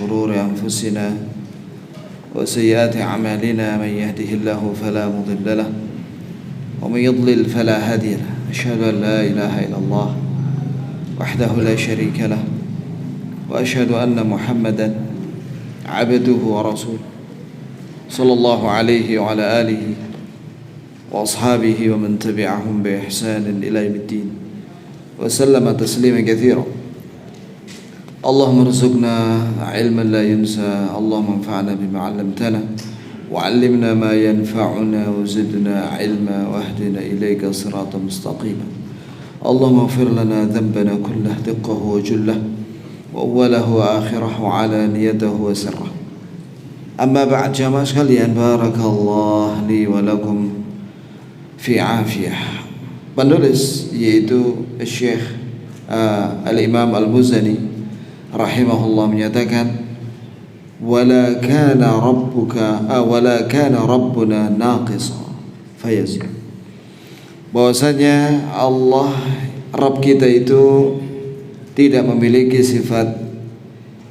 شرور أنفسنا وسيئات أعمالنا من يهده الله فلا مضل له ومن يضلل فلا هادي له أشهد أن لا إله إلا الله وحده لا شريك له وأشهد أن محمدا عبده ورسوله صلى الله عليه وعلى آله وأصحابه ومن تبعهم بإحسان إلى يوم الدين وسلم تسليما كثيرا. اللهم ارزقنا علما لا ينسى، اللهم انفعنا بما علمتنا وعلمنا ما ينفعنا وزدنا علما واهدنا إليك صراطا مستقيما. اللهم اغفر لنا ذنبنا كله دقه وجله وأوله وآخره وعلانيته وسره. Amma ba'd, jamaah sekalian, barakallah li wa lakum fi afiyah. Penulis yaitu Syekh Al-Imam Al-Muzani rahimahullah menyatakan wala kana rabbuna naqisa fayazid. Bahwasanya Allah Rabb kita itu tidak memiliki sifat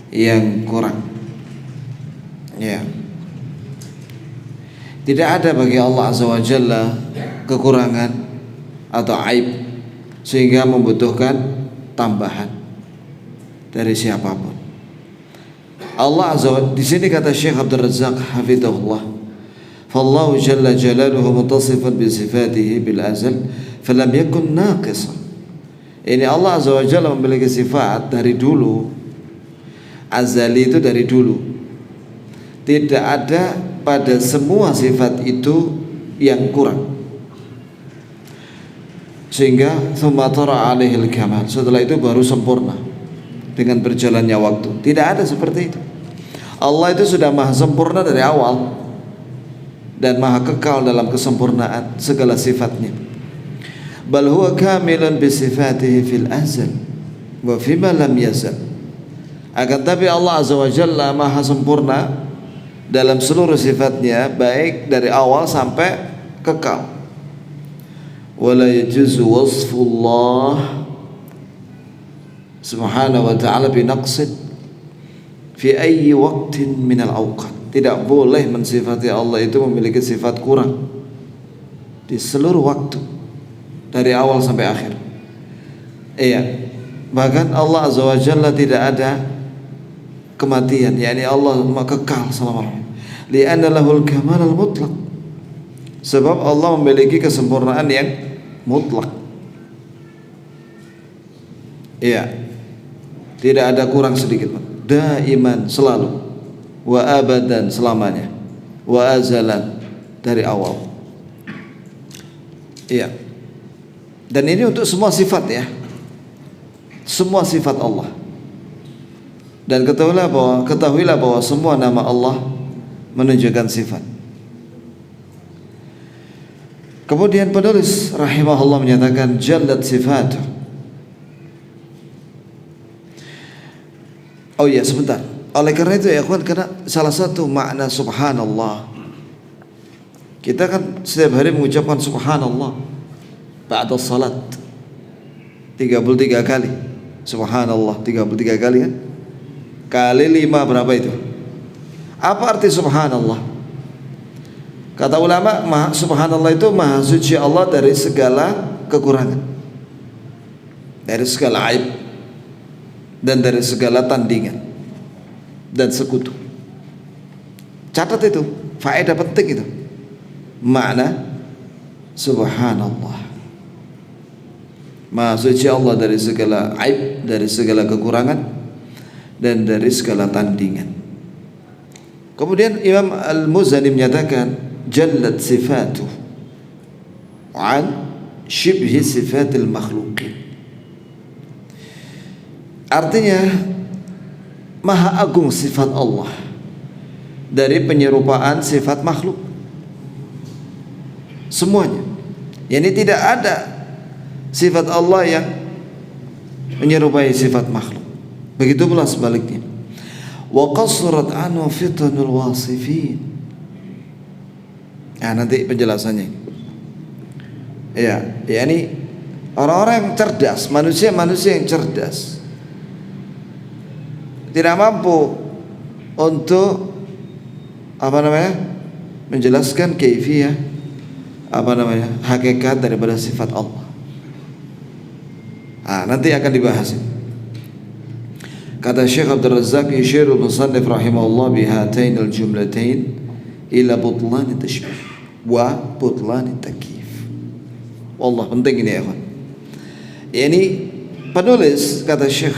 yang kurang. Ya. Tidak ada bagi Allah Azza wa Jalla kekurangan atau aib sehingga membutuhkan tambahan dari siapapun. Allah Azza wa Jalla, di sini kata Syekh Abdul Razzaq hafizahullah, "Fallahu jalla jalaluhu muttasifan bi sifatihi bil azal, falam yakun naqisan." Ini Allah Azza wa Jalla memiliki sifat dari dulu. Azali itu dari dulu. Tidak ada pada semua sifat itu yang kurang. Sehingga thumma tara alaihil kamal, setelah itu baru sempurna dengan berjalannya waktu. Tidak ada seperti itu. Allah itu sudah maha sempurna dari awal dan maha kekal dalam kesempurnaan segala sifatnya. Bal huwa kamilun bi sifatihi fil azal wa fima lam yazal. Akan tapi Allah Azza wa Jalla maha sempurna dalam seluruh sifatnya, baik dari awal sampai kekal. Wala yajuzu wasfullah subhanahu wa ta'ala binaqsid fi ayyi waqtin minal awqat. Tidak boleh mensifati Allah itu memiliki sifat kurang di seluruh waktu dari awal sampai akhir. Iya. Bahkan Allah Azza wa Jalla tidak ada kematian, yakni Allah kekal selama-lamanya. Li'anna lahul kamal al-mutlaq. Sebab Allah memiliki kesempurnaan yang mutlak. Iya. Tidak ada kurang sedikit pun. Daiman, selalu. Wa abadan, selamanya. Wa azalan, dari awal. Iya. Dan ini untuk semua sifat ya. Semua sifat Allah. Dan ketahuilah bahwa semua nama Allah menunjukkan sifat. Kemudian penulis rahimahullah menyatakan jallat sifat. Oh ya, sebentar. Oleh karena itu ya kawan, karena salah satu makna subhanallah, kita kan setiap hari mengucapkan subhanallah ba'da salat 33 kali. Subhanallah 33 kali kan? Kali 5 berapa itu? Apa arti subhanallah? Kata ulama, subhanallah itu maha suci Allah dari segala kekurangan, dari segala aib, dan dari segala tandingan dan sekutu. Catat itu, faedah penting itu. Makna subhanallah, maha suci Allah dari segala aib, dari segala kekurangan, dan dari segala tandingan. Kemudian Imam Al-Muzani menyatakan jallat sifatuh an shibhi sifatil makhluqin. Artinya maha agung sifat Allah dari penyerupaan sifat makhluk semuanya. Yani tidak ada sifat Allah yang menyerupai sifat makhluk. Begitu pula sebaliknya. Wa qasrat anhu fitanul wasifin. Nah, nanti penjelasannya. Ya, yakni orang-orang yang cerdas, manusia yang cerdas tidak mampu untuk menjelaskan kaifiyah hakikat daripada sifat Allah. Nanti akan dibahas. Kata Syekh Abdul Razzaq, yushiru musannif rahimahullah bihatain al-jumlatain ila butlan tashbih wa butlan takyif. Wallah, penting ini ya kawan. Ini penulis, kata Syekh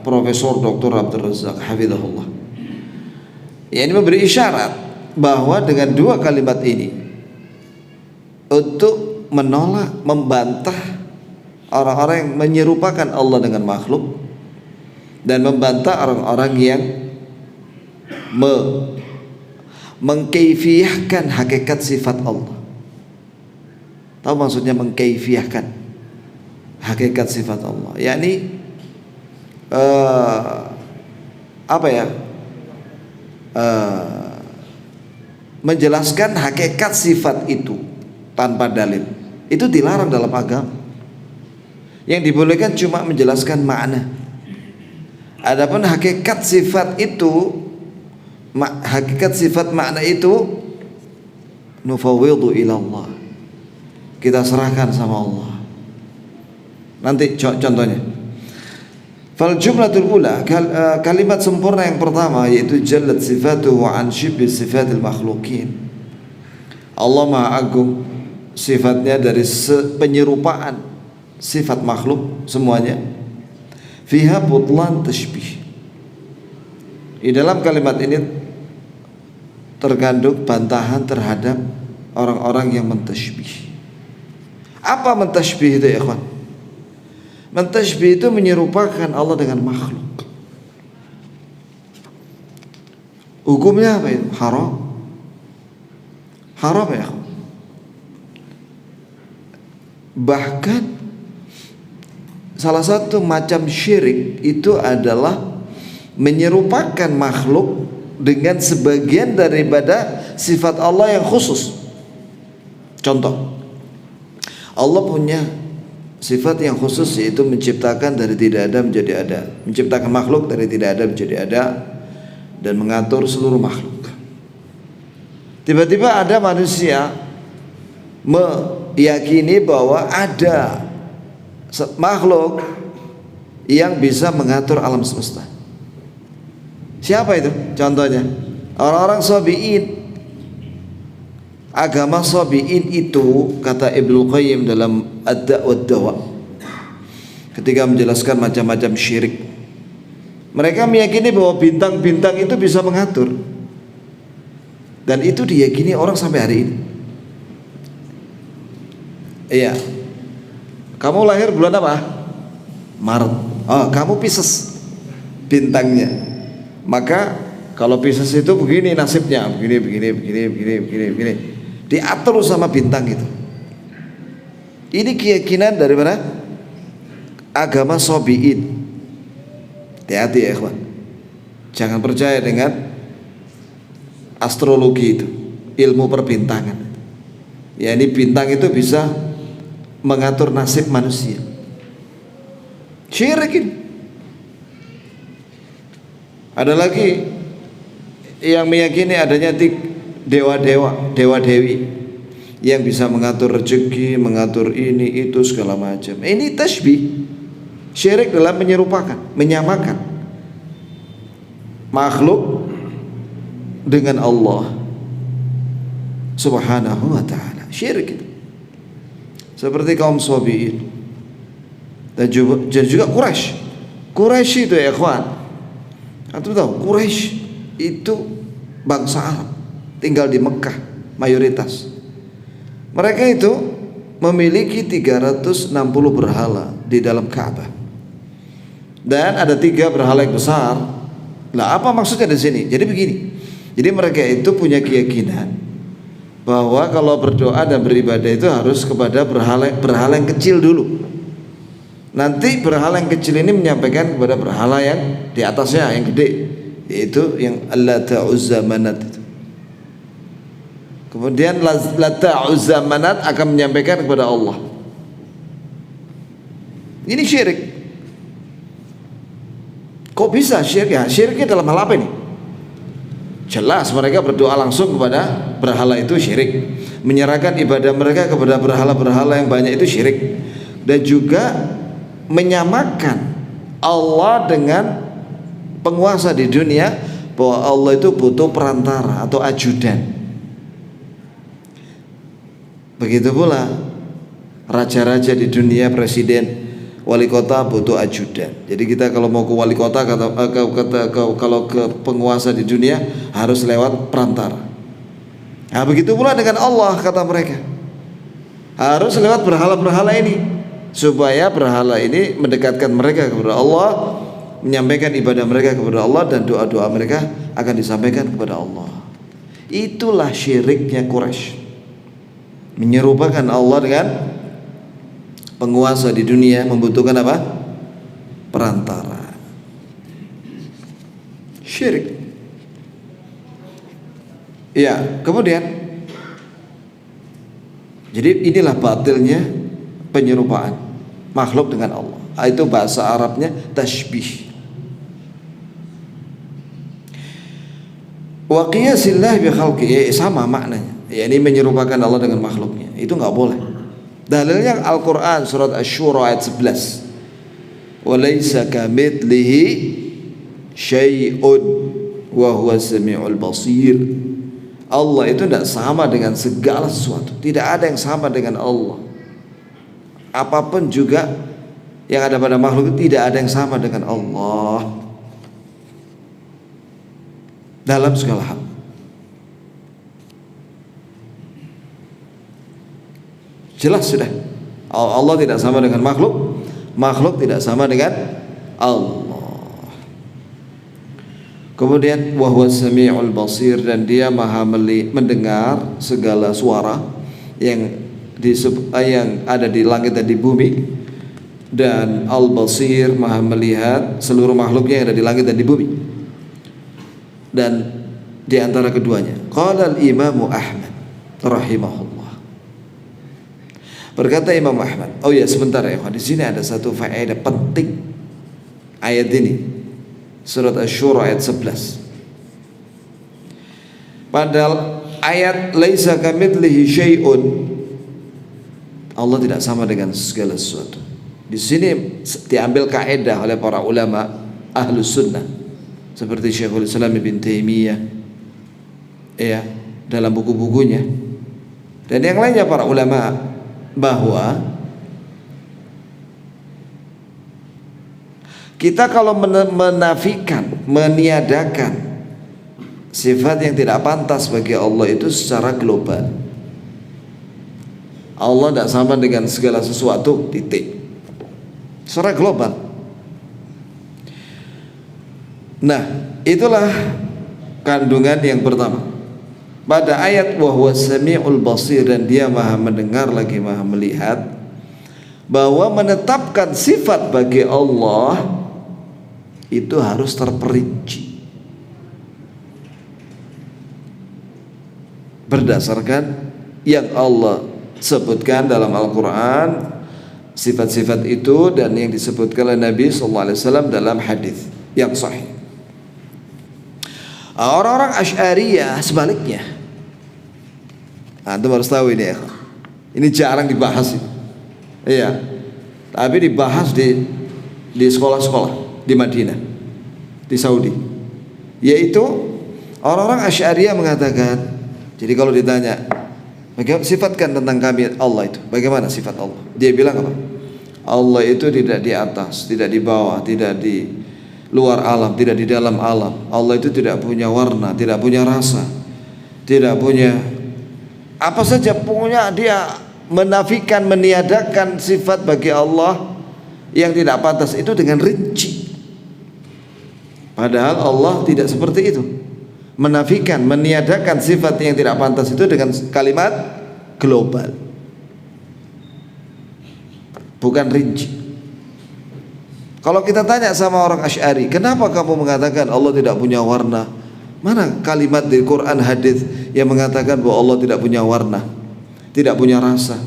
Profesor Dr. Abdul Razzaq hafizahullah, ini memberi isyarat bahwa dengan dua kalimat ini untuk menolak, membantah orang-orang yang menyerupakan Allah dengan makhluk, dan membantah orang-orang yang mengkaifiyahkan hakikat sifat Allah. Tahu maksudnya mengkaifiyahkan hakikat sifat Allah? Yakni menjelaskan hakikat sifat itu tanpa dalil. Itu dilarang dalam agama. Yang dibolehkan cuma menjelaskan makna. Adapun hakikat sifat itu, hakikat sifat makna itu nufawwidhu ila Allah, kita serahkan sama Allah. Nanti contohnya, fal jumlatul ula, kalimat sempurna yang pertama yaitu jallat sifatuhu an shibhi sifatil makhlukin. Allah Maha Agung, sifatnya dari penyerupaan sifat makhluk semuanya. Fiha butlan tashbih. Di dalam kalimat ini terkandung bantahan terhadap orang-orang yang mentashbih. Apa mentashbih itu ya kawan? Mentashbih itu menyerupakan Allah dengan makhluk. Hukumnya apa itu? Haram. Haram ya kawan. Bahkan salah satu macam syirik itu adalah menyerupakan makhluk dengan sebagian daripada sifat Allah yang khusus. Contoh, Allah punya sifat yang khusus yaitu menciptakan dari tidak ada menjadi ada, menciptakan makhluk dari tidak ada menjadi ada, dan mengatur seluruh makhluk. Tiba-tiba ada manusia meyakini bahwa ada makhluk yang bisa mengatur alam semesta. Siapa itu? Contohnya orang-orang Sabi'in. Agama Sabi'in itu, kata Ibnu Qayyim dalam Ad-Da' wad-Dawa, ketika menjelaskan macam-macam syirik, mereka meyakini bahwa bintang-bintang itu bisa mengatur, dan itu diyakini orang sampai hari ini. Iya. Kamu lahir bulan apa? Maret. Oh, kamu Pisces bintangnya. Maka kalau Pisces itu begini nasibnya, begini. Diatur sama bintang itu. Ini keyakinan daripada agama Sabi'in. Hati-hati ya ikhwan. Jangan percaya dengan astrologi itu, ilmu perbintangan. Ya, ini bintang itu bisa mengatur nasib manusia. Syirik ini. Ada lagi yang meyakini adanya dewa-dewa, dewa-dewi yang bisa mengatur rezeki, mengatur ini itu segala macam. Ini tasbih. Syirik dalam menyerupakan, menyamakan makhluk dengan Allah Subhanahu wa ta'ala. Syirik itu. Seperti kaum Sabi'in dan juga Quraisy. Quraisy itu ya ikhwan, antum tahu Quraisy itu bangsa Arab, tinggal di Mekah mayoritas. Mereka itu memiliki 360 berhala di dalam Ka'bah, dan ada 3 berhala yang besar. Lah apa maksudnya di sini? Jadi begini. Jadi mereka itu punya keyakinan bahwa kalau berdoa dan beribadah itu harus kepada berhala yang kecil dulu. Nanti berhala yang kecil ini menyampaikan kepada berhala yang di atasnya yang gede, yaitu yang Lata Uzza Manat itu. Kemudian Lata Uzza Manat akan menyampaikan kepada Allah. Ini syirik. Kok bisa syirik? Ya, syiriknya dalam hal apa ini? Jelas mereka berdoa langsung kepada berhala itu syirik. Menyerahkan ibadah mereka kepada berhala-berhala yang banyak itu syirik. Dan juga menyamakan Allah dengan penguasa di dunia, bahwa Allah itu butuh perantara atau ajudan. Begitu pula raja-raja di dunia, presiden, wali kota butuh ajudan. Jadi kita kalau mau ke wali kota, kalau ke penguasa di dunia harus lewat perantara. Nah begitu pula dengan Allah, kata mereka, harus lewat berhala-berhala ini, supaya berhala ini mendekatkan mereka kepada Allah, menyampaikan ibadah mereka kepada Allah, dan doa-doa mereka akan disampaikan kepada Allah. Itulah syiriknya Quraisy, menyerupakan Allah dengan penguasa di dunia, membutuhkan apa? Perantara. Syirik. Ya, kemudian jadi inilah batilnya penyerupaan makhluk dengan Allah. Itu bahasa Arabnya tashbih. Wa qiyasillah bi khalqihi, sama maknanya. Ya, ini menyerupakan Allah dengan makhluknya. Itu enggak boleh. Dalilnya Al-Qur'an surat Asy-Syura ayat 11. Wa laisa kamitslihi syai'un wa huwas samiul basir. Allah itu tidak sama dengan segala sesuatu. Tidak ada yang sama dengan Allah. Apapun juga yang ada pada makhluk itu tidak ada yang sama dengan Allah dalam segala hal. Jelas sudah, Allah tidak sama dengan makhluk, makhluk tidak sama dengan Allah. Kemudian wa huwas samiul basir, dan dia maha mendengar segala suara yang ada di langit dan di bumi. Dan al-basir, maha melihat seluruh makhluknya yang ada di langit dan di bumi. Dan di antara keduanya, qala al-Imam Ahmad rahimahullah, berkata Imam Ahmad, oh ya sebentar ya, di sini ada satu faedah penting ayat ini, surat Asy-Syura ayat 11. Padahal ayat laisa kamitslihi syai'un, Allah tidak sama dengan segala sesuatu. Di sini diambil kaedah oleh para ulama Ahlus Sunnah seperti Syekhul Islam Ibn Taimiyah, ya, dalam buku-bukunya, dan yang lainnya para ulama, bahwa kita kalau menafikan, meniadakan sifat yang tidak pantas bagi Allah itu secara global, Allah tidak sama dengan segala sesuatu, titik, secara global. Nah, itulah kandungan yang pertama pada ayat wa huwas samiul basir, dan dia maha mendengar lagi maha melihat, bahwa menetapkan sifat bagi Allah itu harus terperinci berdasarkan yang Allah sebutkan dalam Al-Quran, sifat-sifat itu, dan yang disebutkan oleh Nabi SAW dalam hadis yang sahih. Orang-orang Asy'ariyah sebaliknya. Antum harus tahu ini ya. Ini jarang dibahas. Iya. Tapi dibahas di sekolah-sekolah di Madinah, di Saudi. Yaitu orang-orang Asy'ariyah mengatakan, jadi kalau ditanya, bagaimana sifatkan tentang kami Allah itu, bagaimana sifat Allah? Dia bilang apa? Allah itu tidak di atas, tidak di bawah, tidak di luar alam, tidak di dalam alam. Allah itu tidak punya warna, tidak punya rasa, tidak punya apa saja, punya. Dia menafikan, meniadakan sifat bagi Allah yang tidak pantas itu dengan rinci. Padahal Allah tidak seperti itu. Menafikan, meniadakan sifat yang tidak pantas itu dengan kalimat global, bukan rinci. Kalau kita tanya sama orang Asy'ari, kenapa kamu mengatakan Allah tidak punya warna? Mana kalimat di Quran, hadis yang mengatakan bahwa Allah tidak punya warna, tidak punya rasa,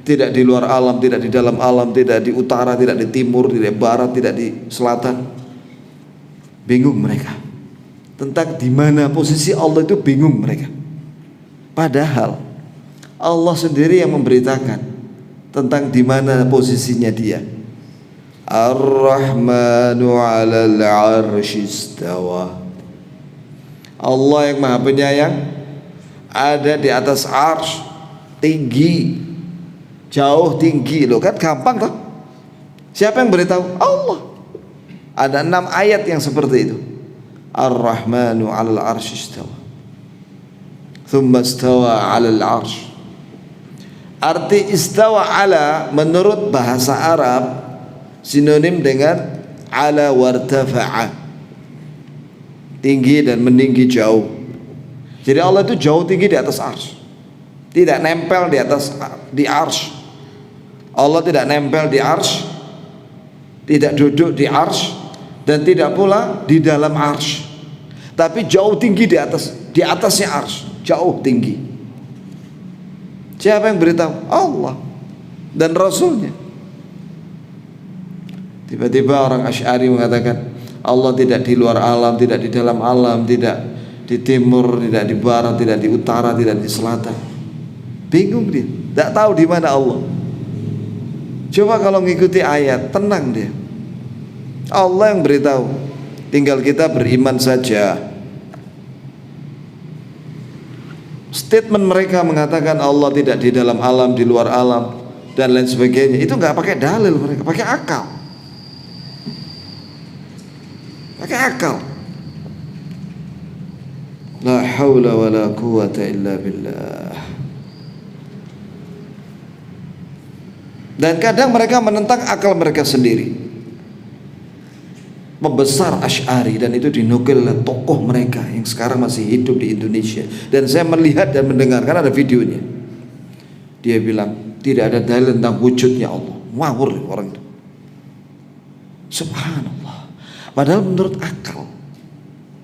tidak di luar alam, tidak di dalam alam, tidak di utara, tidak di timur, tidak di barat, tidak di selatan? Bingung mereka. tentang di mana posisi Allah itu bingung mereka. Padahal Allah sendiri yang memberitakan tentang di mana posisinya dia. Ar-Rahmanu 'alal 'arsy istawa. Allah yang Maha Penyayang ada di atas arsy, tinggi, jauh tinggi. Loh kan gampang toh? Siapa yang beritahu? Allah. Ada 6 ayat yang seperti itu. Ar-Rahmanu 'alal 'arsy istawa. Tsumma istawa 'alal 'arsy. Arti istawa ala menurut bahasa Arab sinonim dengan ala wartafa'a, tinggi dan meninggi jauh. Jadi Allah itu jauh tinggi di atas arsy, tidak nempel di arsy. Allah tidak nempel di arsy, tidak duduk di arsy, dan tidak pula di dalam arsy, tapi jauh tinggi di atasnya arsy, jauh tinggi. Siapa yang beritahu? Allah dan Rasulnya. Tiba-tiba orang Asy'ari mengatakan Allah tidak di luar alam, tidak di dalam alam, tidak di timur, tidak di barat, tidak di utara, tidak di selatan. Bingung dia, tidak tahu di mana Allah. Coba kalau ngikuti ayat, tenang dia. Allah yang beritahu, tinggal kita beriman saja. Statement mereka mengatakan Allah tidak di dalam alam, di luar alam, dan lain sebagainya, itu nggak pakai dalil, mereka pakai akal. Pakai akal. La haula wa la quwata illa billah. Dan kadang mereka menentang akal mereka sendiri. Pembesar Asy'ari, dan itu dinukil oleh tokoh mereka yang sekarang masih hidup di Indonesia, dan saya melihat dan mendengarkan, ada videonya. Dia bilang tidak ada dalil tentang wujudnya Allah. Ngawur orang itu. Subhanallah. Padahal menurut akal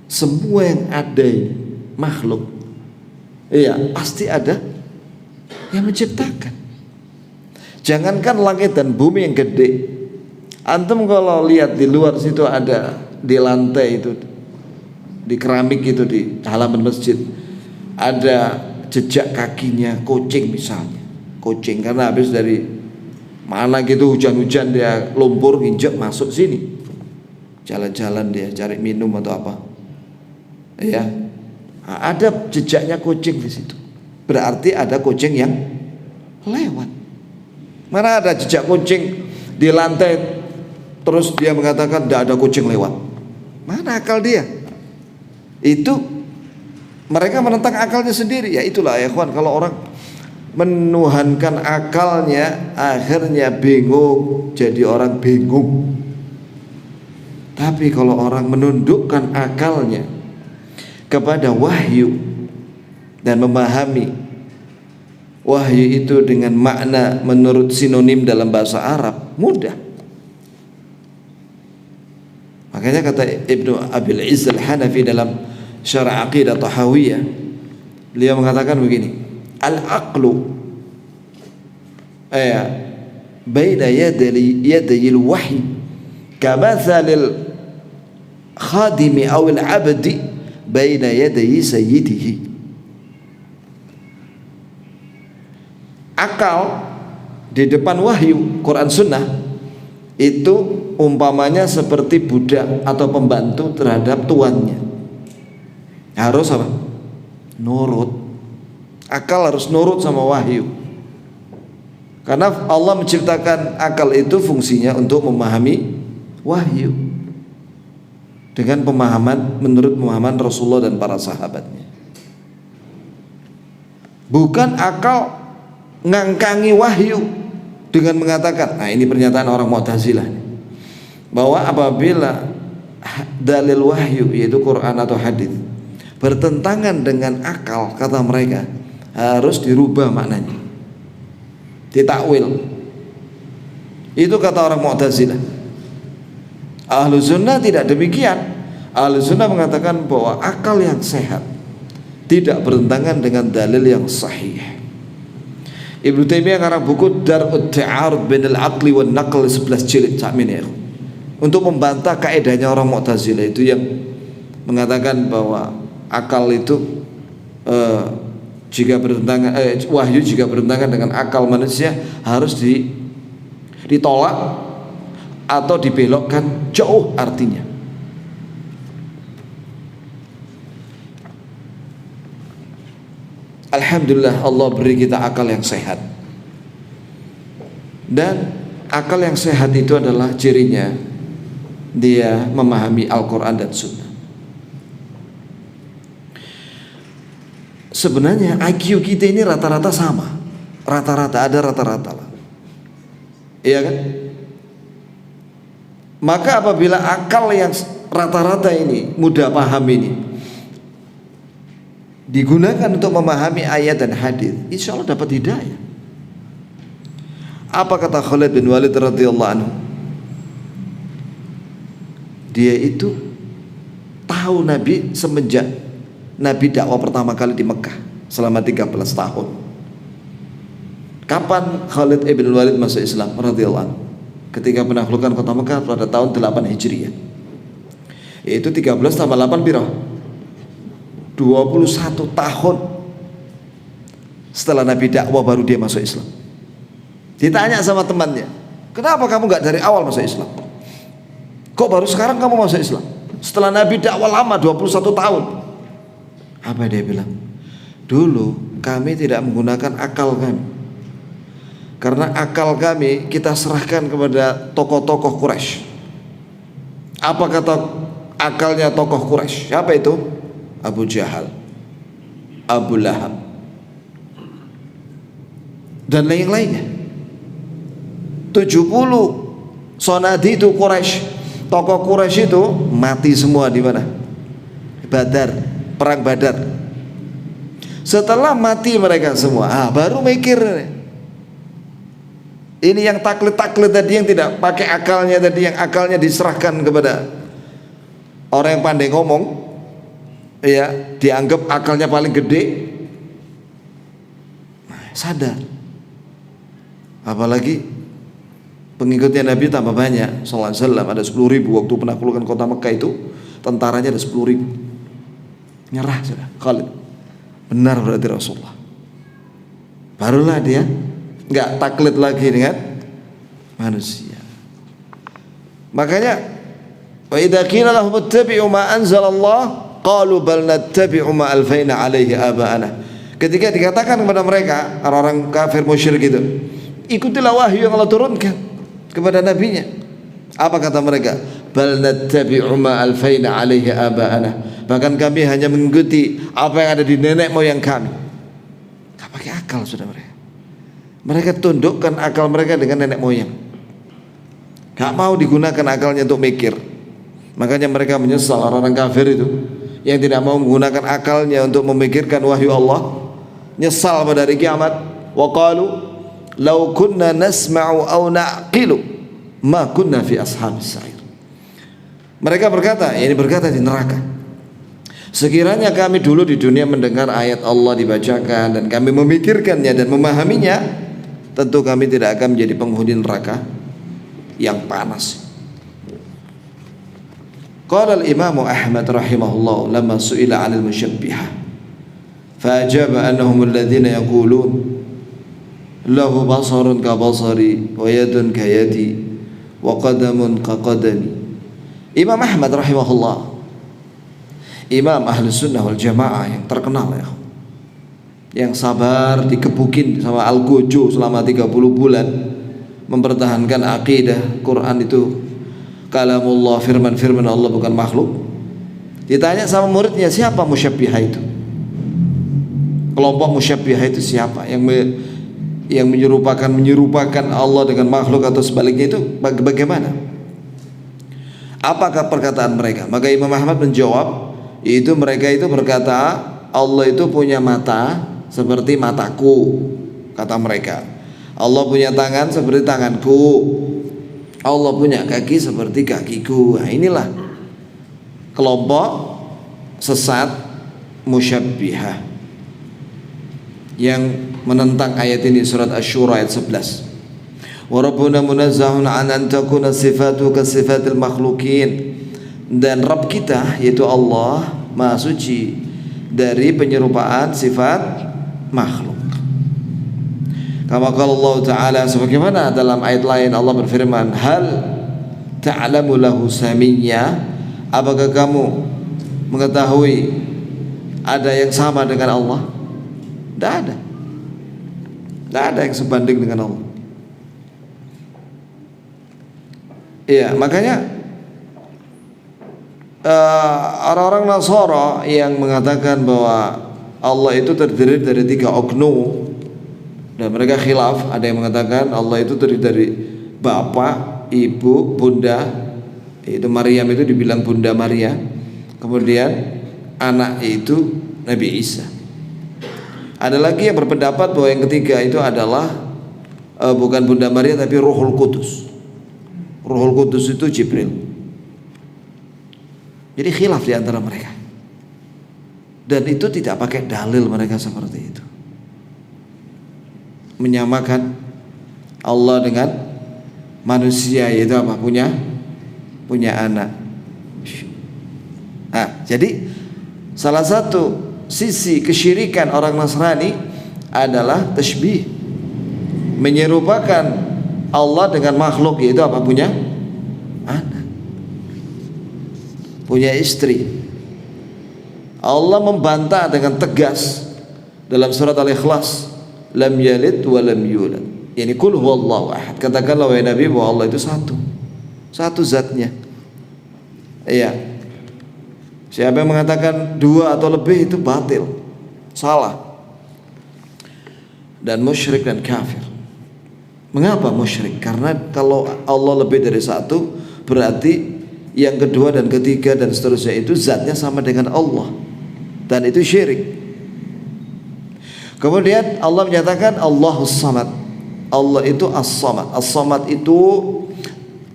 semua yang ada ini makhluk, iya pasti ada yang menciptakan. Jangankan langit dan bumi yang gede, antum kalau lihat di luar situ ada di lantai itu, di keramik itu di halaman masjid, ada jejak kakinya kucing misalnya. Kucing karena habis dari mana gitu hujan-hujan dia lumpur nginjek masuk sini. Jalan-jalan dia cari minum atau apa. Ya. Nah, ada jejaknya kucing di situ. Berarti ada kucing yang lewat. Mana ada jejak kucing di lantai terus dia mengatakan tidak ada kucing lewat? Mana akal dia? Itu mereka menentang akalnya sendiri. Ya itulah ya kawan, kalau orang menuhankan akalnya akhirnya bingung, jadi orang bingung. Tapi kalau orang menundukkan akalnya kepada wahyu dan memahami wahyu itu dengan makna menurut sinonim dalam bahasa Arab, mudah. Makanya kata Ibnu Abil Izz Al-Hanafi dalam Syarah Aqidah Tahawiyah, beliau mengatakan begini: al-aqlu baina yadayil wahyi kamathalil khadimi awil abdi baina yadayi sayyidihi. Akal di depan wahyu Quran Sunnah itu umpamanya seperti budak atau pembantu terhadap tuannya. Harus apa? Nurut. Akal harus nurut sama wahyu. Karena Allah menciptakan akal itu fungsinya untuk memahami wahyu dengan pemahaman menurut pemahaman Rasulullah dan para sahabatnya. Bukan akal ngangkangi wahyu dengan mengatakan, nah ini pernyataan orang Mu'tazilah, bahwa apabila dalil wahyu yaitu Quran atau hadis bertentangan dengan akal, kata mereka harus dirubah maknanya, ditakwil. Itu kata orang Mu'tazilah. Ahlu sunnah tidak demikian. Ahlu sunnah mengatakan bahwa akal yang sehat tidak bertentangan dengan dalil yang sahih. Ibnu Taimiyah ngarang buku Dar'ut Ta'arud Bainal Aqli wan Naql 11 jilid sakmene ya, untuk membantah kaedahnya orang Mu'tazilah itu yang mengatakan bahwa akal itu jika bertentangan wahyu jika bertentangan dengan akal manusia harus ditolak atau dibelokkan jauh artinya. Alhamdulillah Allah beri kita akal yang sehat. Dan akal yang sehat itu adalah cirinya dia memahami Al-Quran dan Sunnah. Sebenarnya IQ kita ini rata-rata sama. Rata-rata, ada rata-rata lah. Iya kan? Maka apabila akal yang rata-rata ini, mudah paham ini, digunakan untuk memahami ayat dan hadis, insya Allah dapat hidayah. Apa kata Khalid bin Walid radhiyallahu anhu? Dia itu tahu Nabi semenjak Nabi dakwah pertama kali di Mekah selama 13 tahun. Kapan Khalid bin Walid masuk Islam radhiyallahu anhu? Ketika penaklukan kota Mekah pada tahun 8 Hijriah. Yaitu 13 tambah 8 piro? 21 tahun setelah Nabi dakwah baru dia masuk Islam. Ditanya sama temannya, kenapa kamu gak dari awal masuk Islam? Kok baru sekarang kamu masuk Islam? Setelah Nabi dakwah lama 21 tahun. Apa dia bilang? Dulu kami tidak menggunakan akal kami, karena akal kami kita serahkan kepada tokoh-tokoh Quraisy. Apa kata akalnya tokoh Quraisy? Siapa itu? Abu Jahal, Abu Lahab, dan lain-lainnya. 70 sonadi itu Quraisy, tokoh Quraisy itu mati semua di mana? Badar, perang Badar. Setelah mati mereka semua, baru mikir ini yang taklid tadi, yang tidak pakai akalnya tadi, yang akalnya diserahkan kepada orang yang pandai ngomong, ya, dianggap akalnya paling gede, sadar. Apalagi pengikutnya Nabi tambah banyak sallallahu alaihi wasallam, ada 10.000 waktu penaklukan kota Mekah itu, tentaranya ada 10.000. Nyerah sudah Khalid. Benar berarti Rasulullah. Barulah dia enggak taklid lagi dengan manusia. Makanya wa idza qila lahum ittabi'u ma anzalallah qalu bal nattabi'u ma alfaina alaihi aba'ana. Ketika dikatakan kepada mereka, orang-orang kafir musyrik itu, ikutilah wahyu yang Allah turunkan kepada nabinya. Apa kata mereka? Bal nattabi'u ma alfaina alaihi aba'ana. Bahkan kami hanya mengikuti apa yang ada di nenek moyang kami. Gak pakai akal sudah mereka. Mereka tundukkan akal mereka dengan nenek moyang. Gak mau digunakan akalnya untuk mikir. Makanya mereka menyesal, orang-orang kafir itu yang tidak mau menggunakan akalnya untuk memikirkan wahyu Allah, nyesal pada hari kiamat. Wa qalu law kunna nasma'u aw na'qilu ma kunna fi ashabis sa'ir. Mereka berkata, ini berkata di neraka, sekiranya kami dulu di dunia mendengar ayat Allah dibacakan dan kami memikirkannya dan memahaminya, tentu kami tidak akan menjadi penghuni neraka yang panas. Qala al-Imam Ahmad rahimahullah lamma su'ila 'anil musyabbihah fa ajaba annahum alladhina yaqulun lahu basarun ka basari wa yadun ka yadi wa qadamun ka qadami. Imam Ahmad rahimahullah, Imam Ahli Sunnah wal Jamaah yang terkenal ya, yang sabar dikebukin sama Al-Gojo selama 30 bulan mempertahankan akidah Quran itu kalamullah, firman Allah bukan makhluk. Ditanya sama muridnya, siapa musyabbihah itu? Kelompok musyabbihah itu siapa? Yang menyerupakan Allah dengan makhluk atau sebaliknya, itu bagaimana? Apakah perkataan mereka? Maka Imam Ahmad menjawab, itu mereka itu berkata Allah itu punya mata seperti mataku, kata mereka. Allah punya tangan seperti tanganku, Allah punya kaki seperti kakiku. Nah, inilah kelompok sesat musyabbihah yang menentang ayat ini, surat Asy-Syura ayat 11. Wa rabbuna munazzahun an takuna sifatu ka sifatil makhluqin Dan Rabb kita yaitu Allah Maha Suci dari penyerupaan sifat makhluk. Kama qala Allah Ta'ala, sebagaimana dalam ayat lain Allah berfirman, hal ta'lamu lahu samiyya, apakah kamu mengetahui ada yang sama dengan Allah? Tidak ada. Tidak ada yang sebanding dengan Allah. Iya, makanya orang-orang Nasara yang mengatakan bahwa Allah itu terdiri dari 3 oknum, dan mereka khilaf. Ada yang mengatakan Allah itu terdiri dari Bapak, Ibu, Bunda. Itu Maryam itu dibilang Bunda Maria. Kemudian anak itu Nabi Isa. Ada lagi yang berpendapat bahwa yang ketiga itu adalah bukan Bunda Maria tapi Ruhul Kudus. Ruhul Kudus itu Jibril. Jadi khilaf di antara mereka. Dan itu tidak pakai dalil mereka seperti itu. Menyamakan Allah dengan manusia, yaitu apa? Punya anak. Nah, jadi salah satu sisi kesyirikan orang Nasrani adalah tasybih, menyerupakan Allah dengan makhluk, yaitu apa? Punya anak, punya istri. Allah membantah dengan tegas dalam surat Al-Ikhlas, lam yalid wa lam yulad. Yani qul huwallahu ahad. Katakanlah wahai Nabi bahwa Allah itu satu zatnya. Iya. Siapa yang mengatakan 2 atau lebih itu batil, salah, dan musyrik dan kafir. Mengapa musyrik? Karena kalau Allah lebih dari 1, berarti yang kedua dan ketiga dan seterusnya itu zatnya sama dengan Allah, dan itu syirik. Kemudian Allah menyatakan Allahus Samad. Allah itu As-Samad. As-Samad itu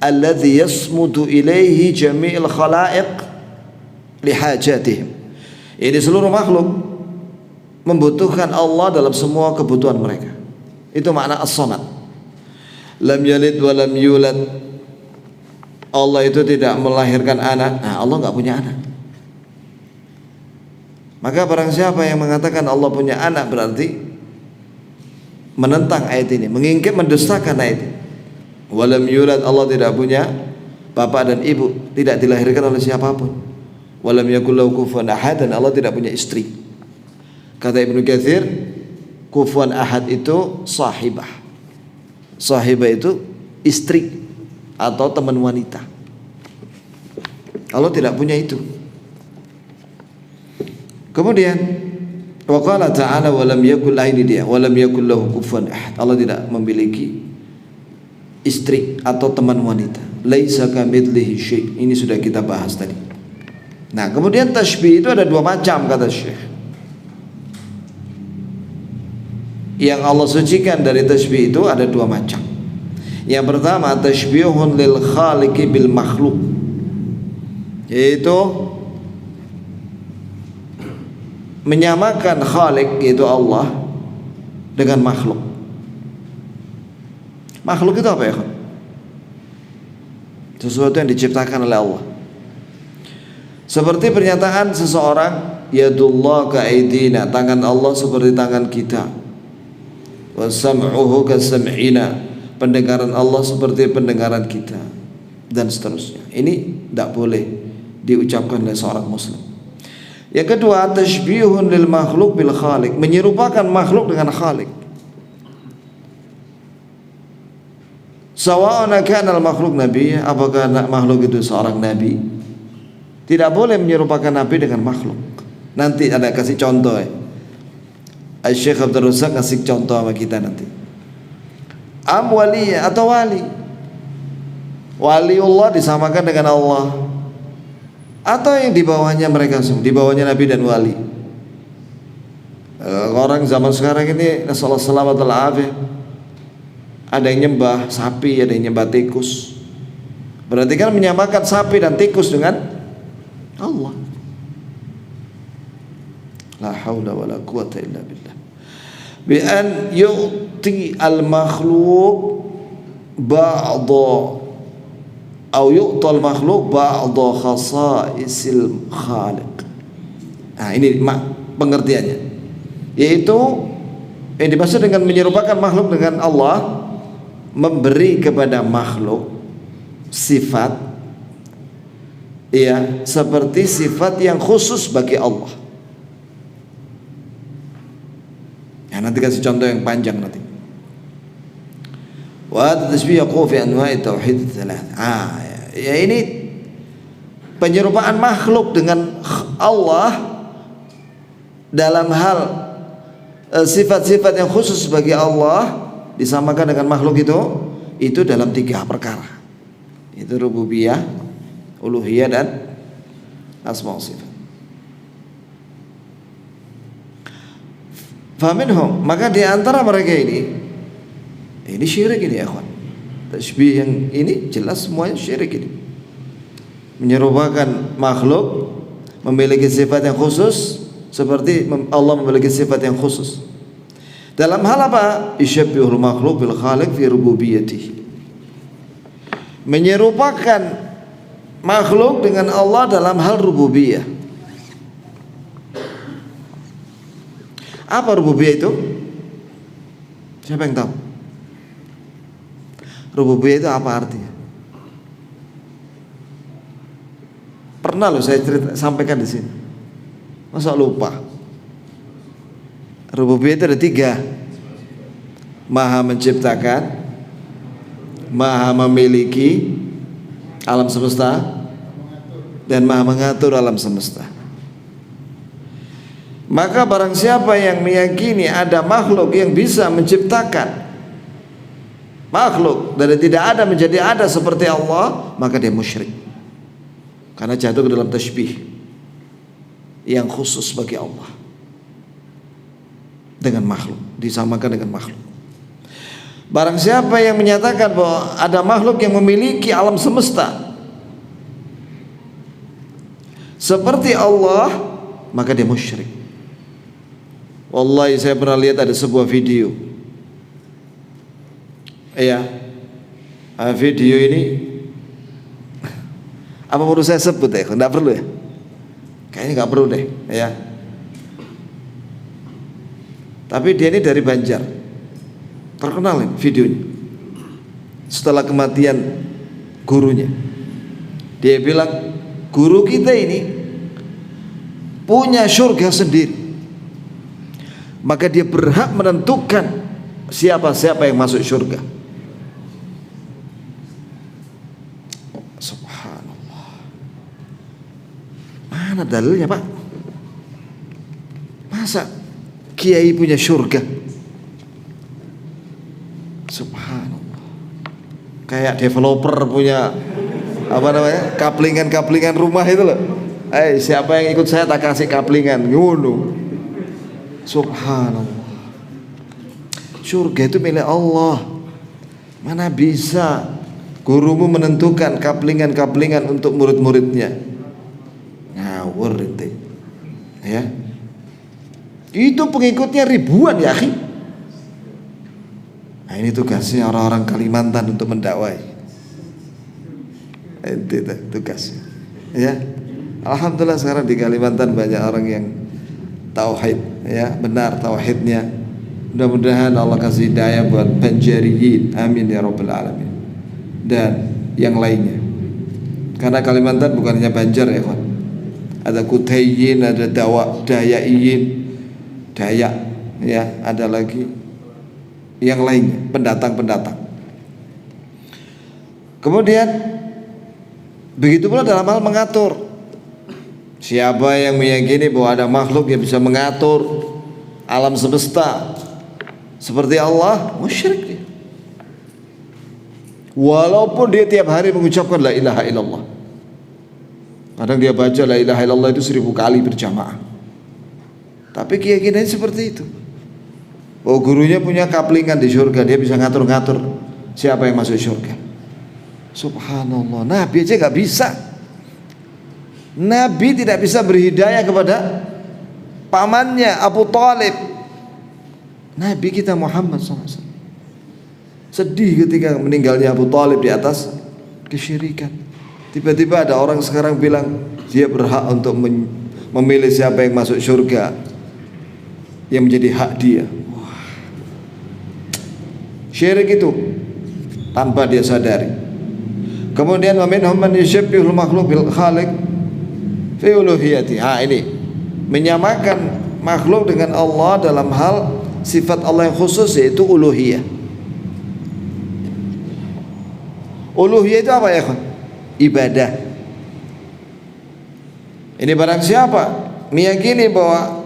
alladzi yasmudu ilaihi jami'il khalaiq lihajatihim. Ini seluruh makhluk membutuhkan Allah dalam semua kebutuhan mereka. Itu makna As-Samad. Lam yalid wa lam yulad. Allah itu tidak melahirkan anak. Nah, Allah enggak punya anak. Maka barang siapa yang mengatakan Allah punya anak berarti menentang ayat ini, mengingkap, mendustakan ayat ini. Wa lam yulad, Allah tidak punya bapak dan ibu, tidak dilahirkan oleh siapapun. Wa lam yakul lahu kufuwan ahad, dan Allah tidak punya istri. Kata Ibnu Katsir, kufuwan ahad itu sahibah. Sahibah itu istri atau teman wanita. Allah tidak punya itu. Kemudian wa qala ta'ala wa lam yakul lahu kufuwan ahad. Allah tidak memiliki istri atau teman wanita. Laisa kamitslihi syai'. Ini sudah kita bahas tadi. Nah, kemudian tasybih itu ada 2 macam kata Syekh. Yang Allah sucikan dari tasybih itu ada 2 macam. Yang pertama tasybihun lil khaliqi bil makhluk, yaitu menyamakan khalik yaitu Allah dengan makhluk. Makhluk itu apa ya? Sesuatu yang diciptakan oleh Allah. Seperti pernyataan seseorang, yadullah ka'aidina, tangan Allah seperti tangan kita. Wa sam'uhu ka sam'ina, pendengaran Allah seperti pendengaran kita, dan seterusnya. Ini tidak boleh diucapkan oleh seorang muslim. Yang kedua, tasybihun lil makhluk bil khaliq, menyerupakan makhluk dengan khaliq. Sawa'un kana al makhluk nabi, apakah makhluk itu seorang nabi? Tidak boleh menyerupakan nabi dengan makhluk. Nanti ada kasih contoh ya. Syekh Abdul Razak kasih contoh sama kita nanti. Wali atau wali. Waliullah disamakan dengan Allah, atau yang di bawahnya mereka semua, di bawahnya nabi dan wali. Orang zaman sekarang ini nasallahu salamatul afiyah, ada yang nyembah sapi, ada yang nyembah tikus. Berarti kan menyamakan sapi dan tikus dengan Allah. La haula wala quwata illa billah. Bi an yu'ti al makhluk ba'dha au yu'tal makhluk ba'dha khasaisil khaliq. Nah, ini pengertiannya, yaitu yang dimaksud dengan menyerupakan makhluk dengan Allah, memberi kepada makhluk sifat ya seperti sifat yang khusus bagi Allah. Ya, nanti kasih contoh yang panjang nanti. Wa tasbih yaqu fi anwa'i tauhid tsalath. Ya ini penyerupaan makhluk dengan Allah dalam hal sifat-sifat yang khusus bagi Allah disamakan dengan makhluk itu dalam 3 perkara. Itu rububiyah, uluhiyah dan asma wa sifat. Faminhum, maka di antara mereka ini syirik ini ya kawan. Tasbih yang ini jelas semuanya syirik ini. Menyerupakan makhluk memiliki sifat yang khusus seperti Allah memiliki sifat yang khusus. Dalam hal apa? Isyabbihul makhluk bil khaliq fi rububiyyatihi. Menyerupakan makhluk dengan Allah dalam hal rububiyah. Apa rububiyah itu? Siapa yang tahu? Rububiyah itu apa artinya? Pernah loh saya sampaikan di sini. Masa lupa? Rububiyah itu ada 3. Maha menciptakan, Maha memiliki alam semesta, dan Maha mengatur alam semesta. Maka barang siapa yang meyakini ada makhluk yang bisa menciptakan makhluk dari tidak ada menjadi ada seperti Allah, maka dia musyrik, karena jatuh ke dalam tasbih yang khusus bagi Allah dengan makhluk, disamakan dengan makhluk. Barang siapa yang menyatakan bahwa ada makhluk yang memiliki alam semesta seperti Allah, maka dia musyrik. Wallahi saya pernah lihat ada sebuah video. Ya, video ini apa perlu saya sebut ya? Enggak perlu ya? Kayaknya enggak perlu deh, ya. Tapi dia ini dari Banjar, terkenal ini videonya. Setelah kematian gurunya, dia bilang guru kita ini punya surga sendiri, maka dia berhak menentukan siapa-siapa yang masuk surga. Subhanallah. Mana dalilnya Pak? Masa kiai punya surga? Subhanallah. Kayak developer punya apa namanya, kaplingan rumah itu loh. Siapa yang ikut saya tak kasih kaplingan, ngono. Subhanallah. Surga itu milik Allah. Mana bisa gurumu menentukan kaplingan untuk murid-muridnya? Ngawur itu. Ya. Itu pengikutnya ribuan ya, akhi. Nah, ini tugasnya orang-orang Kalimantan untuk mendakwai. Itu tugasnya. Ya. Alhamdulillah sekarang di Kalimantan banyak orang yang tauhid, ya, benar tauhidnya. Mudah-mudahan Allah kasih hidayah buat Banjariyin, amin ya rabbal alamin, dan yang lainnya. Karena Kalimantan bukan hanya Banjar ya kawan, ada Kutaiyin, ada Dayakiyin, Dayak, ya, ada lagi yang lainnya, pendatang. Kemudian begitu pula dalam hal mengatur. Siapa yang meyakini bahwa ada makhluk yang bisa mengatur alam semesta seperti Allah, musyrik dia. Walaupun dia tiap hari mengucapkan la ilaha illallah. Kadang dia baca la ilaha illallah itu 1000 kali berjamaah. Tapi keyakinannya seperti itu. Oh, gurunya punya kaplingan di surga, dia bisa ngatur-ngatur siapa yang masuk surga. Subhanallah. Nabi aja gak bisa. Nabi tidak bisa berhidayah kepada pamannya Abu Thalib. Nabi kita Muhammad SAW sedih ketika meninggalnya Abu Thalib di atas kesyirikan. Tiba-tiba ada orang sekarang bilang dia berhak untuk memilih siapa yang masuk surga, yang menjadi hak dia. Syirik itu tanpa dia sadari. Kemudian wa minhum man yushabbihul makhluq bil khaliq fi uluhiyati. Ini menyamakan makhluk dengan Allah dalam hal sifat Allah yang khusus, yaitu uluhiyah. Uluhiyah itu apa ya? Ibadah. Ini barang siapa meyakini bahwa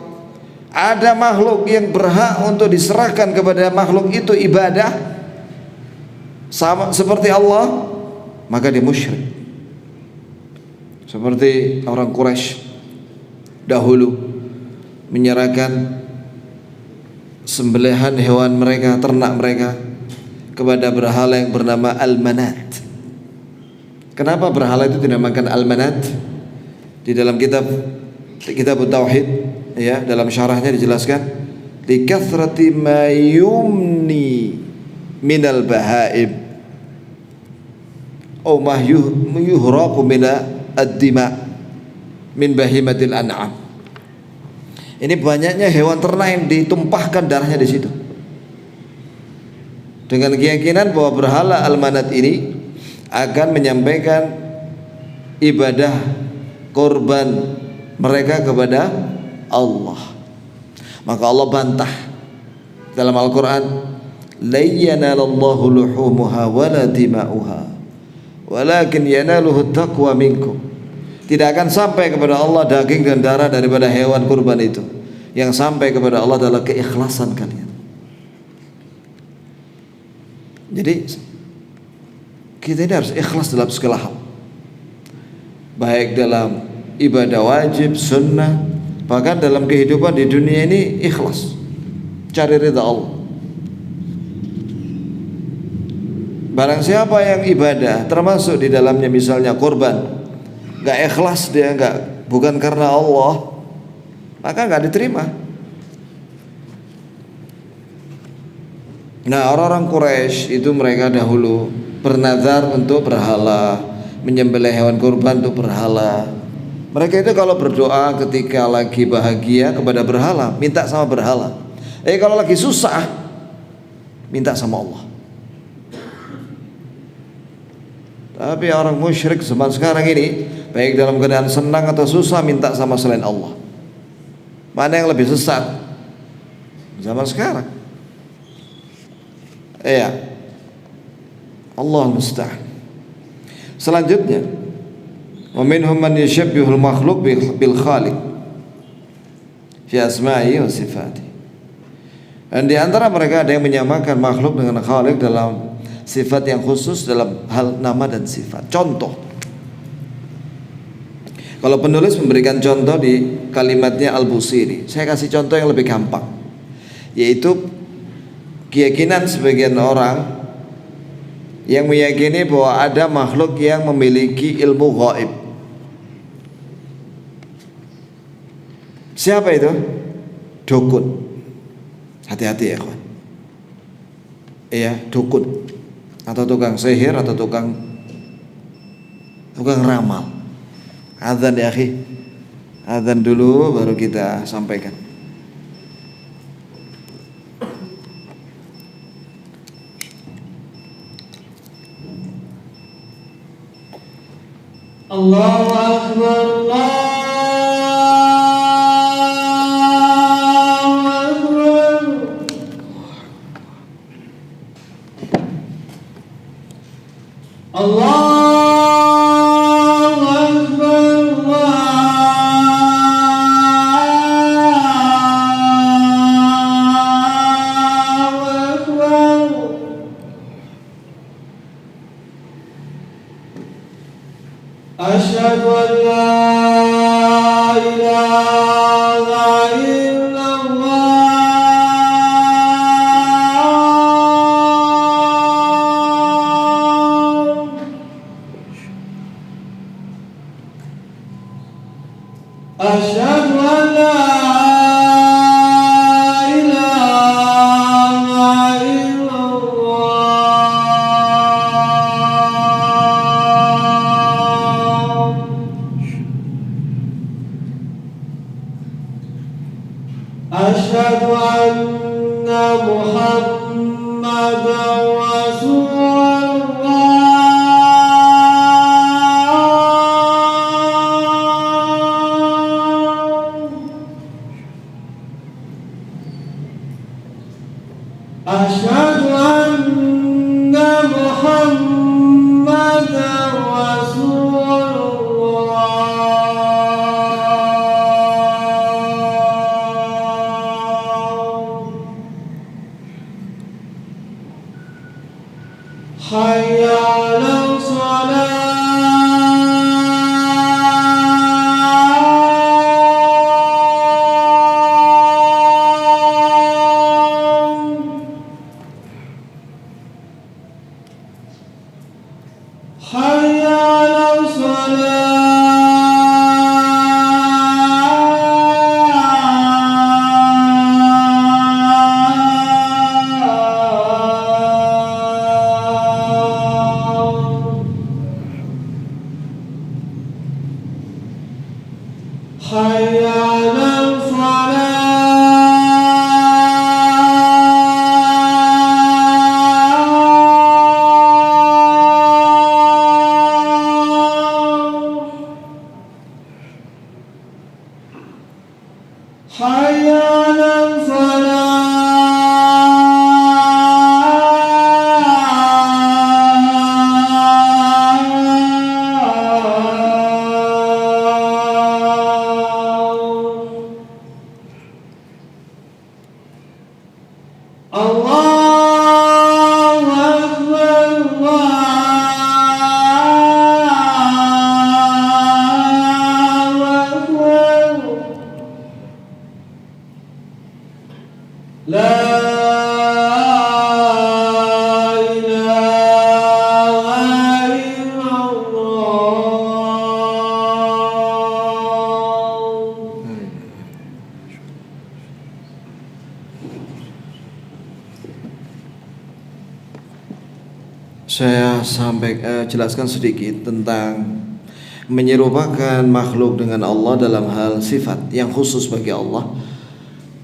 ada makhluk yang berhak untuk diserahkan kepada makhluk itu ibadah sama seperti Allah, maka dia musyrik. Seperti orang Quraisy dahulu menyerahkan sembelihan hewan mereka, ternak mereka kepada berhala yang bernama Al-Manat. Kenapa berhala itu dinamakan Al-Manat? Di dalam kitab Tauhid, ya, dalam syarahnya dijelaskan likathrati ma yumni minal bahaib aw ma yuhraqu min ad-dima min bahimatil an'am. Ini banyaknya hewan ternak yang ditumpahkan darahnya di situ, dengan keyakinan bahwa berhala Al-Manat ini akan menyampaikan ibadah korban mereka kepada Allah. Maka Allah bantah dalam Al-Quran, la yanalallahu luhumuha wala dima'uha walakin yanaluhu taqwa minkum. Tidak akan sampai kepada Allah daging dan darah daripada hewan kurban itu. Yang sampai kepada Allah adalah keikhlasan kalian. Jadi kita ini harus ikhlas dalam segala hal, baik dalam ibadah wajib, sunnah, bahkan dalam kehidupan di dunia ini ikhlas, cari ridha Allah. Barang siapa yang ibadah termasuk di dalamnya misalnya korban, gak ikhlas, dia bukan karena Allah, maka gak diterima. Nah, orang-orang Quraisy itu mereka dahulu bernazar untuk berhala, menyembelih hewan kurban untuk berhala. Mereka itu kalau berdoa ketika lagi bahagia kepada berhala, minta sama berhala. Kalau lagi susah, minta sama Allah. Tapi orang musyrik zaman sekarang ini, baik dalam keadaan senang atau susah, minta sama selain Allah. Mana yang lebih sesat? Zaman sekarang. Allah musta'an. Selanjutnya, wa minhum man yushabbihul makhluq bil khaliq fi asma'i wa sifati. Dan di antara mereka ada yang menyamakan makhluk dengan khaliq dalam sifat yang khusus, dalam hal nama dan sifat. Contoh, kalau penulis memberikan contoh di kalimatnya Al-Busiri, saya kasih contoh yang lebih gampang, yaitu keyakinan sebagian orang yang meyakini bahwa ada makhluk yang memiliki ilmu gaib. Siapa itu? Dukun. Hati-hati ya kawan. Dukun atau tukang sihir atau tukang ramal. Azan ya akhi. Azan dulu baru kita sampaikan. Allahu Akbar, Allahu Akbar. Allahu Akbar, Allahu Akbar. Asyhadu an la أشهد أن محمدا رسول الله أشهد أن محمدا رسول الله حي على الصلاة حي على الصلاة حي على الفلاح حي على الفلاح الله أكبر الله أكبر لا إله إلا الله Saya jelaskan sedikit tentang menyerupakan makhluk dengan Allah dalam hal sifat yang khusus bagi Allah.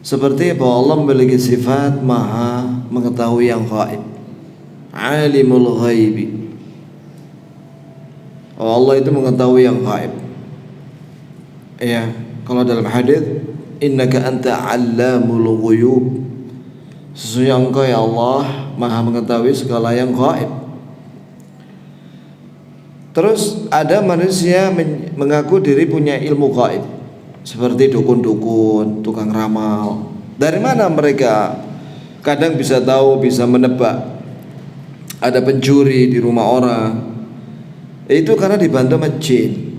Seperti bahwa Allah memiliki sifat maha mengetahui yang gaib, alimul ghaibi. Allah itu mengetahui yang gaib. Ya, kalau dalam hadis, innaka anta allamul ghuyub. Sesungguhnya engkau ya Allah maha mengetahui segala yang gaib. Terus ada manusia mengaku diri punya ilmu gaib, seperti dukun-dukun, tukang ramal. Dari mana mereka kadang bisa tahu, bisa menebak ada pencuri di rumah orang? Itu karena dibantu sama jin.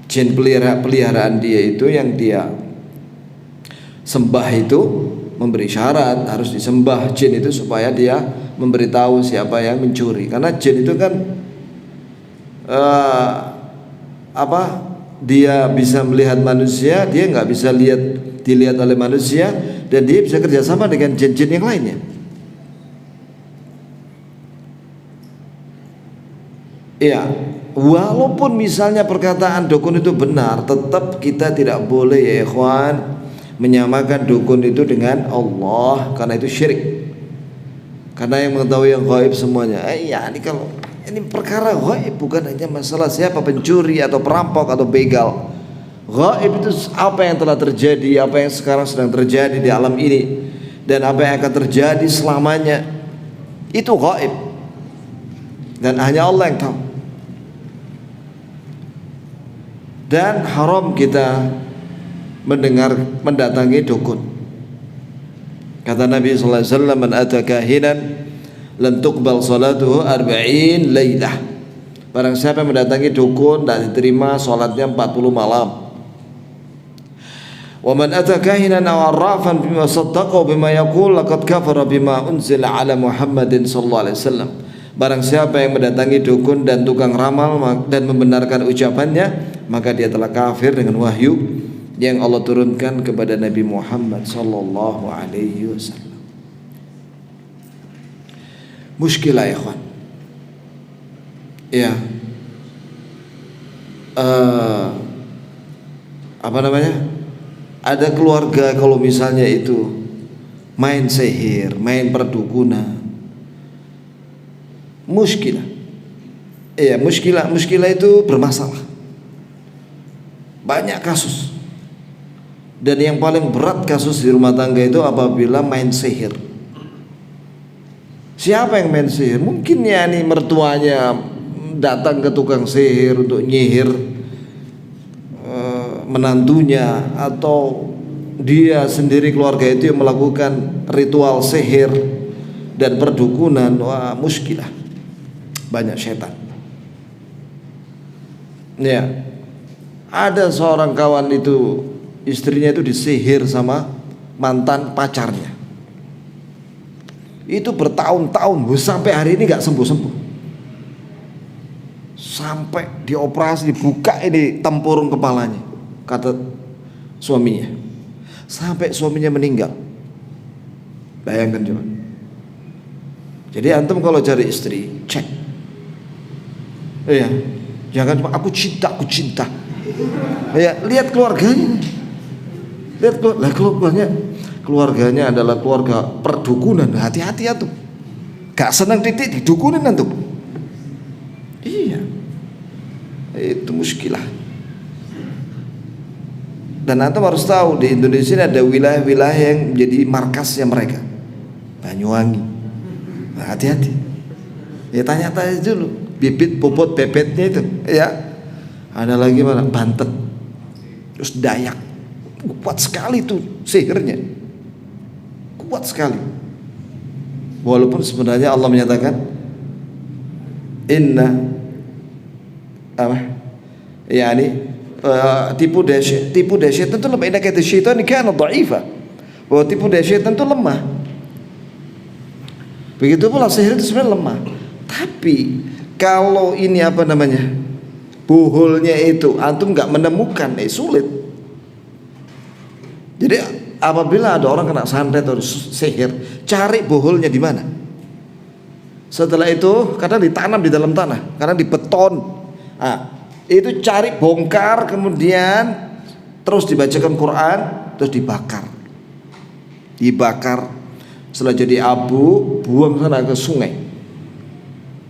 Jin peliharaan dia itu yang dia sembah itu memberi syarat harus disembah jin itu supaya dia memberitahu siapa yang mencuri. Karena jin itu kan dia bisa melihat manusia, dia nggak bisa dilihat oleh manusia, dan dia bisa kerjasama dengan jin-jin yang lainnya. Ya, walaupun misalnya perkataan dukun itu benar, tetap kita tidak boleh ya ikhwan menyamakan dukun itu dengan Allah, karena itu syirik. Karena yang mengetahui yang gaib semuanya. Ini kalau ini perkara gaib bukan hanya masalah siapa pencuri atau perampok atau begal. Gaib itu apa yang telah terjadi, apa yang sekarang sedang terjadi di alam ini, dan apa yang akan terjadi selamanya. Itu gaib, dan hanya Allah yang tahu. Dan haram kita mendatangi dukun. Kata Nabi sallallahu alaihi wasallam, "Man ata kahinan lan tuqbal salatuhu 40 lailah." Barang siapa yang mendatangi dukun tidak diterima salatnya 40 malam. Wa man ata kahinan aw arrafan bima saddaqa bima yaqul laqad kafara bima unzila ala Muhammadin sallallahu alaihi wasallam. Barang siapa yang mendatangi dukun dan tukang ramal dan membenarkan ucapannya, maka dia telah kafir dengan wahyu yang Allah turunkan kepada Nabi Muhammad sallallahu alaihi wasallam. Muskilah ya ikhwan. Ya. Apa namanya? Ada keluarga kalau misalnya itu main sihir, main perdukunan, muskilah. Iya, muskilah itu bermasalah. Banyak kasus. Dan yang paling berat kasus di rumah tangga itu apabila main sihir. Siapa yang main sihir? Mungkin ya nih mertuanya datang ke tukang sihir untuk nyihir menantunya, atau dia sendiri keluarga itu yang melakukan ritual sihir dan perdukunan. Wah, muskilah. Banyak setan. Ya. Ada seorang kawan itu, istrinya itu disihir sama mantan pacarnya. Itu bertahun-tahun, sampai hari ini gak sembuh-sembuh. Sampai dioperasi, dibuka ini tempurung kepalanya, kata suaminya, sampai suaminya meninggal. Bayangkan coba. Jadi antum kalau cari istri, cek. Iya, jangan cuma aku cinta. Ya, lihat keluarganya. Lihat keluarganya adalah keluarga perdukunan. Hati-hati antum. Gak senang titik didukunin antum. Iya. Itu muskilah. Dan antum harus tahu di Indonesia ada wilayah-wilayah yang menjadi markasnya mereka. Banyuwangi. Nah, hati-hati. Ya tanya-tanya dulu. Bibit bobot bebetnya itu, ya. Ada lagi mana? Banten. Terus Dayak. Kuat sekali tuh sihirnya. Kuat sekali. Walaupun sebenarnya Allah menyatakan inna tipu daya syaitan itu lemah. Inna kata syaitan kana dha'ifa. Bahwa tipu daya syaitan itu lemah. Begitu pula sihir itu sebenarnya lemah. Tapi kalau ini buhulnya itu antum nggak menemukan, sulit. Jadi apabila ada orang kena santet atau sihir, cari buhulnya di mana. Setelah itu kadang ditanam di dalam tanah, kadang di beton. Itu cari, bongkar, kemudian terus dibacakan Quran, terus dibakar. Setelah jadi abu, buang sana ke sungai.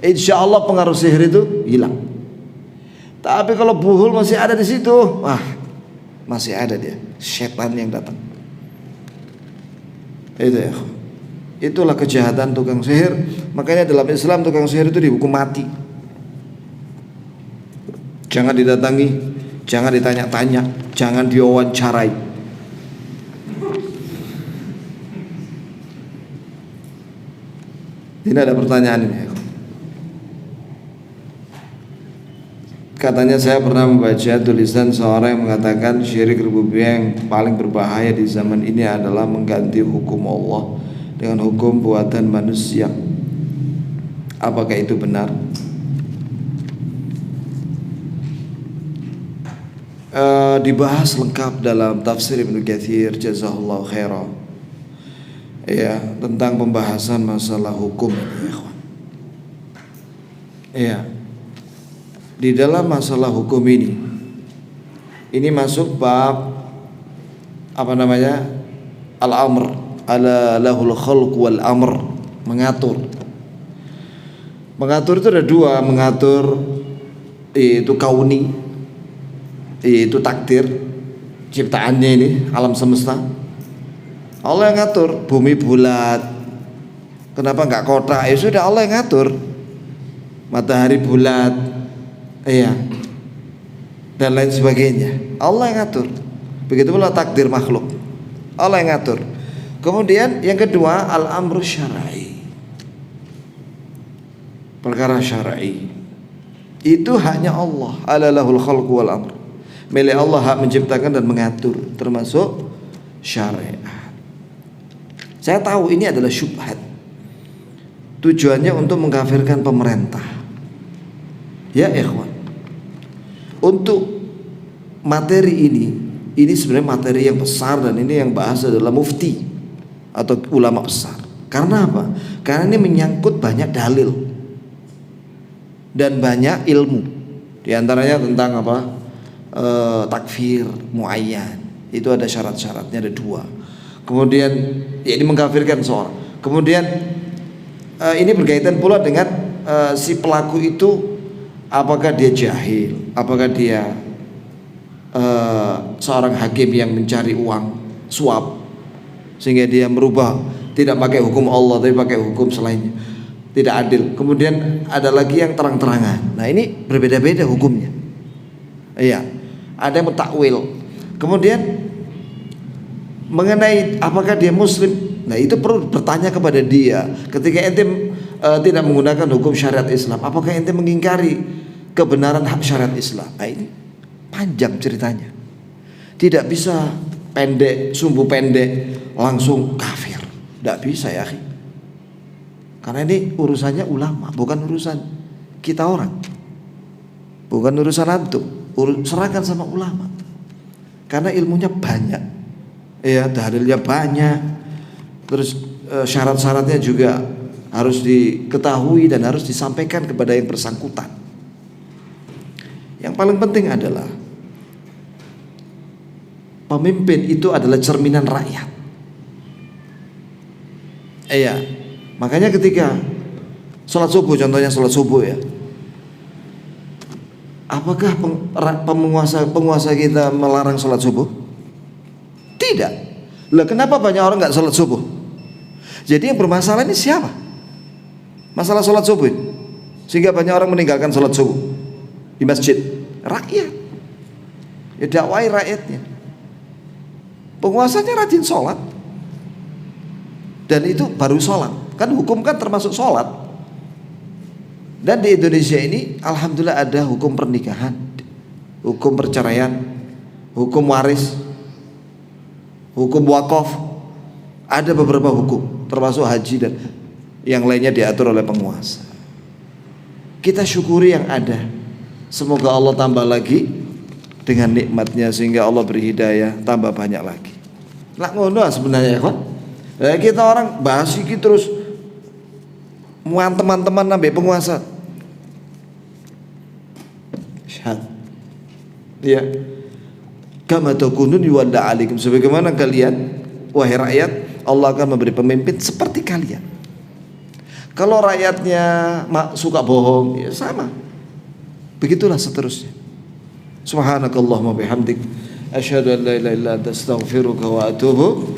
Insya Allah pengaruh sihir itu hilang. Tapi kalau buhul masih ada di situ, masih ada dia, setan yang datang. Itu ya. Itulah kejahatan tukang sihir. Makanya dalam Islam tukang sihir itu dihukum mati. Jangan didatangi, jangan ditanya-tanya, jangan diwawancarai. Ini ada pertanyaan ini. Katanya saya pernah membaca tulisan seorang yang mengatakan syirik rububiyah yang paling berbahaya di zaman ini adalah mengganti hukum Allah dengan hukum buatan manusia. Apakah itu benar? Dibahas lengkap dalam tafsir Ibnu Katsir jazahullahu khairan. Ya, tentang pembahasan masalah hukum ini, ikhwan. Iya. Di dalam masalah hukum ini masuk bab al-amr, ala lahul khalq wal amr, mengatur itu ada dua, mengatur itu kauni, itu takdir ciptaannya ini alam semesta. Allah yang ngatur, bumi bulat kenapa enggak kotak, sudah Allah yang ngatur. Matahari bulat, iya, dan lain sebagainya, Allah yang ngatur. Begitu pula takdir makhluk, Allah yang ngatur. Kemudian yang kedua, al-amru syar'i, perkara syar'i itu hanya Allah, ala lahul khalq wal amr, milik Allah hak menciptakan dan mengatur, termasuk syariat. Saya tahu ini adalah syubhat, tujuannya untuk mengkafirkan pemerintah. Ya ikhwan, untuk materi ini sebenarnya materi yang besar, dan ini yang bahas adalah mufti atau ulama besar. Karena apa? Karena ini menyangkut banyak dalil dan banyak ilmu. Di antaranya tentang takfir muayyan, Itu ada syarat-syaratnya, ada 2. Kemudian ya ini mengkafirkan seorang. Kemudian ini berkaitan pula dengan si pelaku itu, apakah dia jahil, apakah dia seorang hakim yang mencari uang suap sehingga dia merubah, tidak pakai hukum Allah tapi pakai hukum selainnya, tidak adil. Kemudian ada lagi yang terang-terangan. Nah ini berbeda-beda hukumnya. Iya, ada yang mentakwil. Kemudian mengenai apakah dia muslim, nah itu perlu bertanya kepada dia. Ketika ente tidak menggunakan hukum syariat Islam, apakah ente mengingkari kebenaran hak syariat Islam? Nah ini panjang ceritanya. Tidak bisa pendek, sumbu pendek langsung kafir. Tidak bisa ya, karena ini urusannya ulama, bukan urusan kita orang, bukan urusan antum. Serahkan sama ulama, karena ilmunya banyak, ya dalilnya banyak, terus syarat-syaratnya juga harus diketahui dan harus disampaikan kepada yang bersangkutan. Yang paling penting adalah pemimpin itu adalah cerminan rakyat. Iya, makanya ketika sholat subuh, contohnya sholat subuh ya, apakah penguasa kita melarang sholat subuh? Tidak. Lah kenapa banyak orang nggak sholat subuh? Jadi yang bermasalah ini siapa? Masalah sholat subuh, sehingga banyak orang meninggalkan sholat subuh di masjid. Rakyat, ya dakwai rakyatnya. Penguasanya rajin sholat, dan itu baru sholat. Kan hukum kan termasuk sholat. Dan di Indonesia ini alhamdulillah ada hukum pernikahan, hukum perceraian, hukum waris, hukum wakaf. Ada beberapa hukum termasuk haji dan yang lainnya diatur oleh penguasa. Kita syukuri yang ada. Semoga Allah tambah lagi dengan nikmatnya, sehingga Allah beri hidayah tambah banyak lagi. Lah ngono sebenarnya kan. Kita orang bahas iki terus muan teman-teman sampai penguasa. Ya, kama takunun yuwalla alaikum, sebagaimana kalian wahai rakyat, Allah akan memberi pemimpin seperti kalian. Kalau rakyatnya suka bohong, ya sama. Begitulah seterusnya. Subhanakallahumma bihamdik, asyhadu an la ilaha illa anta, astaghfiruka wa atubu